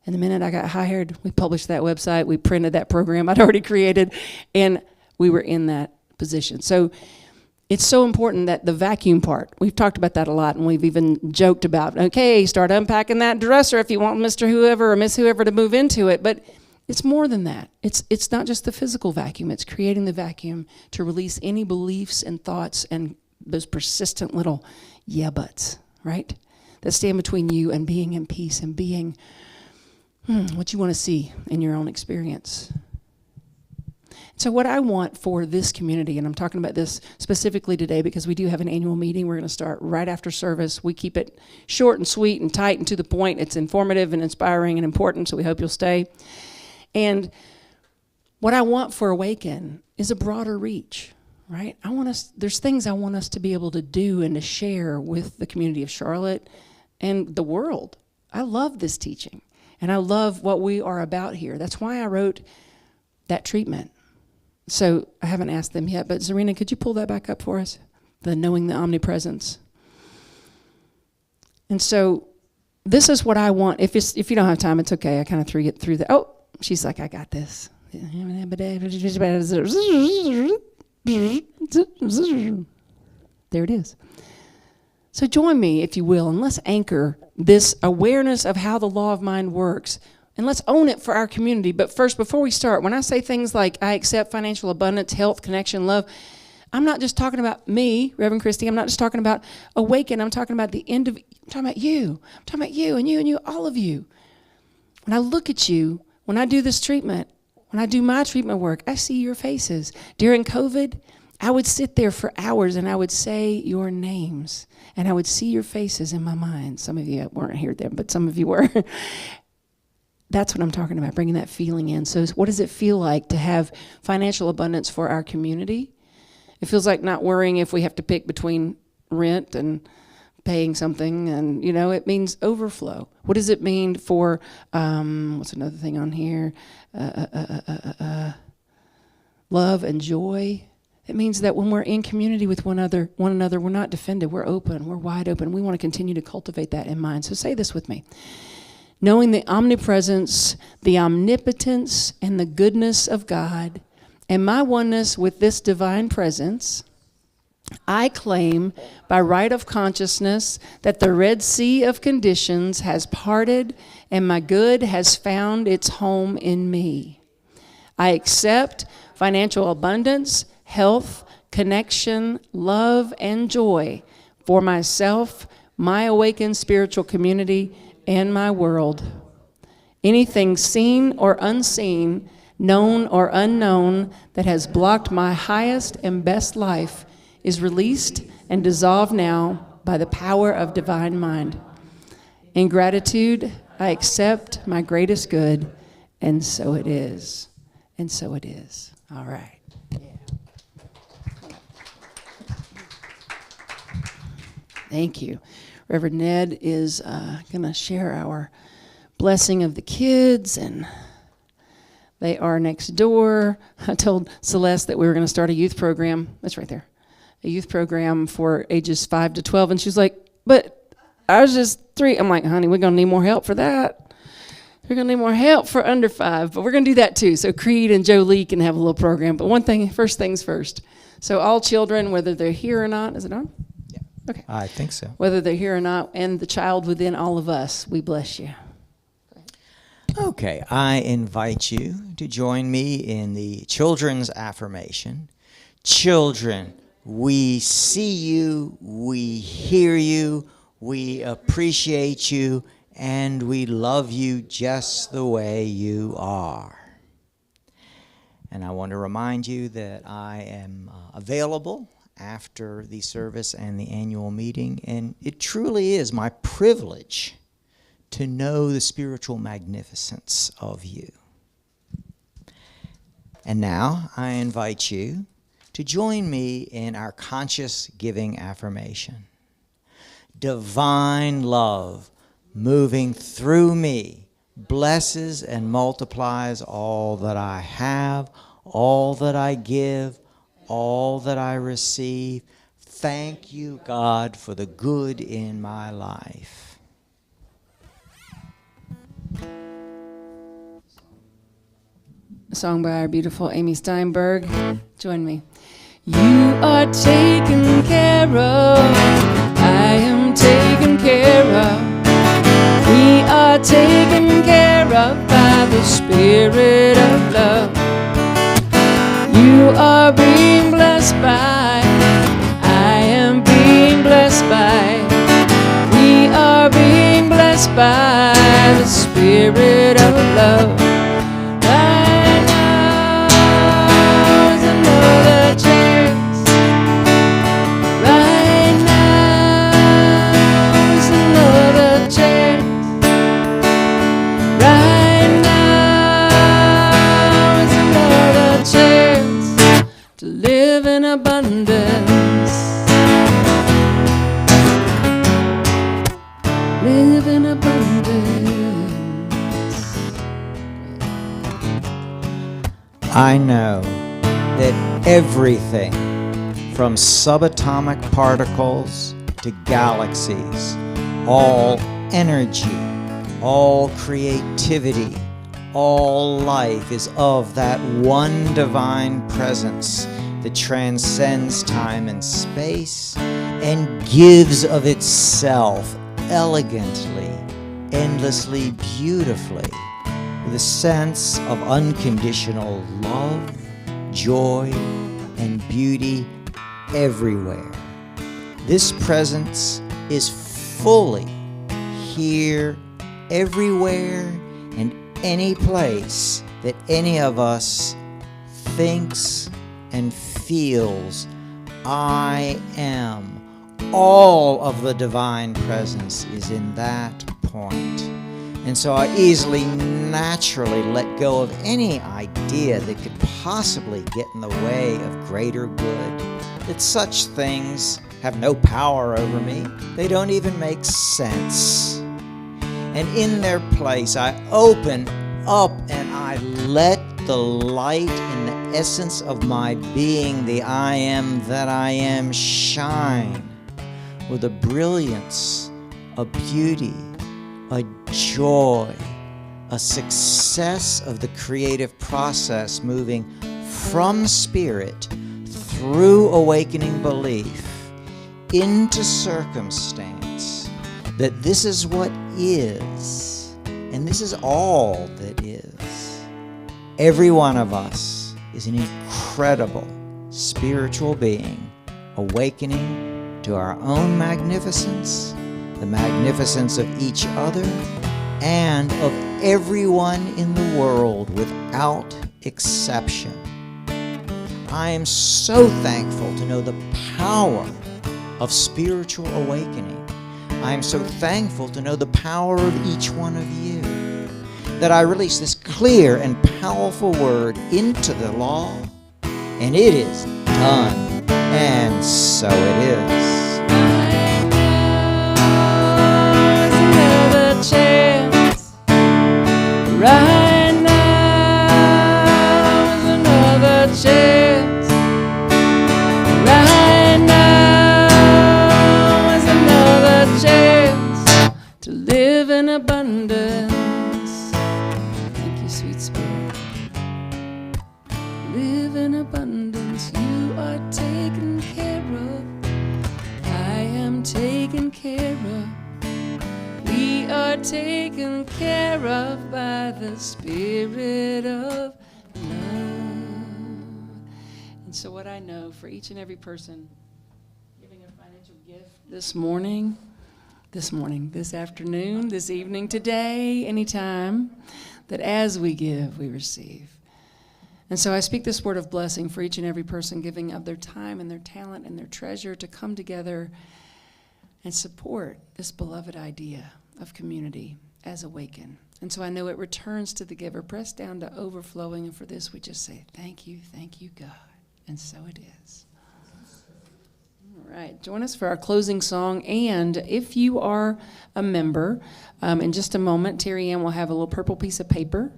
And the minute I got hired, we published that website, we printed that program I'd already created, and we were in that position. So it's so important that the vacuum part, we've talked about that a lot, and we've even joked about, okay, start unpacking that dresser if you want Mr. Whoever or Miss Whoever to move into it. But it's more than that. It's not just the physical vacuum. It's creating the vacuum to release any beliefs and thoughts and those persistent little yeah buts, right? That stand between you and being in peace and being what you want to see in your own experience. So what I want for this community, and I'm talking about this specifically today because we do have an annual meeting. We're going to start right after service. We keep it short and sweet and tight and to the point. It's informative and inspiring and important, so we hope you'll stay. And what I want for Awaken is a broader reach, right? There's things I want us to be able to do and to share with the community of Charlotte and the world. I love this teaching, and I love what we are about here. That's why I wrote that treatment. So I haven't asked them yet, but Zarina, could you pull that back up for us? The knowing the omnipresence. And so this is what I want. If you don't have time, it's okay. I kind of threw it through the. Oh, she's like, I got this. There it is. So join me, if you will, and let's anchor this awareness of how the law of mind works. And let's own it for our community. But first, before we start, when I say things like I accept financial abundance, health, connection, love, I'm not just talking about me, Reverend Christy. I'm not just talking about Awaken. I'm talking about I'm talking about you. I'm talking about you and you and you, all of you. When I look at you, when I do this treatment, when I do my treatment work, I see your faces. During COVID, I would sit there for hours and I would say your names and I would see your faces in my mind. Some of you weren't here then, but some of you were. That's what I'm talking about, bringing that feeling in. So what does it feel like to have financial abundance for our community? It feels like not worrying if we have to pick between rent and paying something, and, it means overflow. What does it mean for, what's another thing on here? Love and joy. It means that when we're in community with one another, we're not defended. We're open. We're wide open. We want to continue to cultivate that in mind. So say this with me. Knowing the omnipresence, the omnipotence, and the goodness of God, and my oneness with this divine presence, I claim by right of consciousness that the Red Sea of conditions has parted and my good has found its home in me. I accept financial abundance, health, connection, love, and joy for myself, my awakened spiritual community, and my world. Anything seen or unseen, known or unknown, that has blocked my highest and best life is released and dissolved now by the power of divine mind. In gratitude, I accept my greatest good, and so it is. And so it is. All right. Thank you. Reverend Ned is going to share our blessing of the kids, and they are next door. I told Celeste that we were going to start a youth program. That's right there. A youth program for ages 5 to 12, and she's like, but I was just 3. I'm like, honey, we're going to need more help for that. We're going to need more help for under 5, but we're going to do that too. So Creed and Jolie can have a little program. But first things first. So all children, whether they're here or not, is it on? Yeah. Okay. I think so. Whether they're here or not, and the child within all of us, we bless you. Okay, I invite you to join me in the children's affirmation. Children, we see you, we hear you, we appreciate you, and we love you just the way you are. And I want to remind you that I am available after the service and the annual meeting, and it truly is my privilege to know the spiritual magnificence of you. And now I invite you to join me in our conscious giving affirmation. Divine love moving through me blesses and multiplies all that I have, all that I give, all that I receive. Thank you, God, for the good in my life. A song by our beautiful Amy Steinberg. Join me. You are taken care of. I am taken care of. We are taken care of by the Spirit of love. You are being blessed by. I am being blessed by. We are being blessed by the Spirit of love. Abundance. Live in abundance. I know that everything from subatomic particles to galaxies, all energy, all creativity, all life is of that one divine presence that transcends time and space and gives of itself elegantly, endlessly, beautifully, with a sense of unconditional love, joy, and beauty everywhere. This presence is fully here, everywhere, and any place that any of us thinks and feels. I am. All of the divine presence is in that point. And so I easily, naturally let go of any idea that could possibly get in the way of greater good, that such things have no power over me. They don't even make sense. And in their place, I open up and I let the light and the essence of my being, the I am that I am, shine with a brilliance, a beauty, a joy, a success of the creative process moving from spirit through awakening belief into circumstance, that this is what is, and this is all that is. Every one of us is an incredible spiritual being awakening to our own magnificence, the magnificence of each other, and of everyone in the world without exception. I am so thankful to know the power of spiritual awakening. I am so thankful to know the power of each one of you, that I release this clear and powerful word into the law, and it is done, and so it is. Another chance. Right now is another chance. Right now is another chance to live in abundance. Thank you, sweet spirit. Live in abundance. You are taken care of. I am taken care of. We are taken care of by the Spirit of love. And so what I know for each and every person giving a financial gift this morning, this afternoon, this evening, today, anytime, that as we give, we receive. And so I speak this word of blessing for each and every person giving of their time and their talent and their treasure to come together and support this beloved idea of community as Awaken. And so I know it returns to the giver, pressed down to overflowing. And for this, we just say, thank you, God. And so it is. All right, join us for our closing song. And if you are a member, in just a moment, Terry Ann will have a little purple piece of paper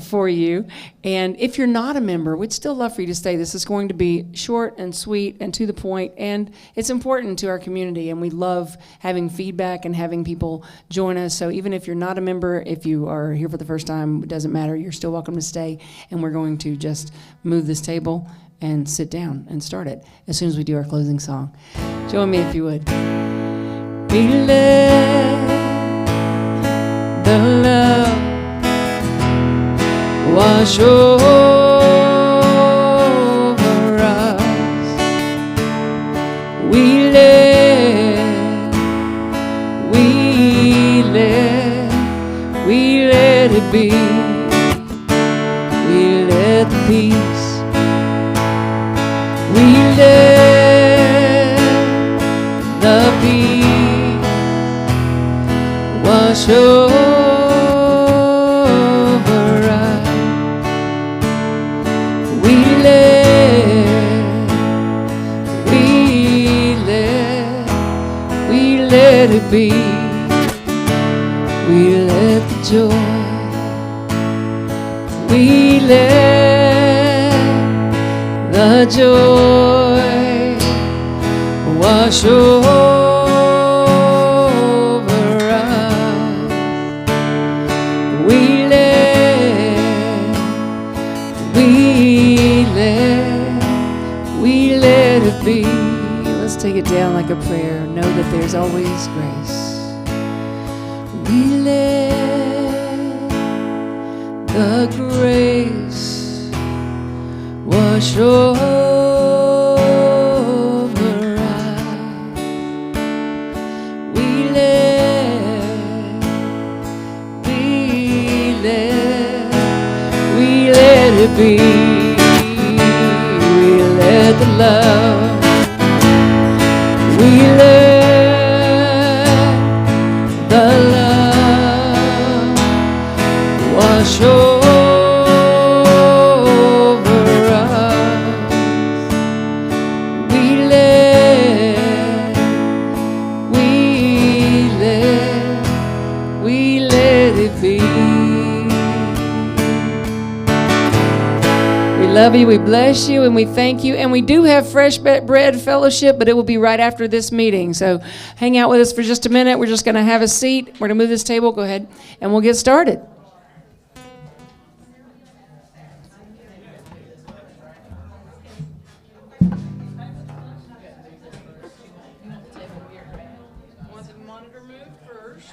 for you. And if you're not a member, we'd still love for you to stay. This is going to be short and sweet and to the point, and it's important to our community, and we love having feedback and having people join us. So even if you're not a member, if you are here for the first time, it doesn't matter. You're still welcome to stay, and we're going to just move this table and sit down and start it as soon as we do our closing song. Join me if you would. We let the love wash over us. We let it be. We let the peace. We let the peace wash over us. We let it be. We let the joy. We let the joy wash over us. We let it be. Let's take it down like a prayer. Know that there's always grace. We let the grace wash over us. We let it be. We let the love. We let the love wash over us. We let it be. love you, we bless you, and we thank you. And we do have fresh bread fellowship, but it will be right after this meeting. So hang out with us for just a minute. We're just going to have a seat. We're going to move this table. Go ahead, and we'll get started. Want the monitor moved first?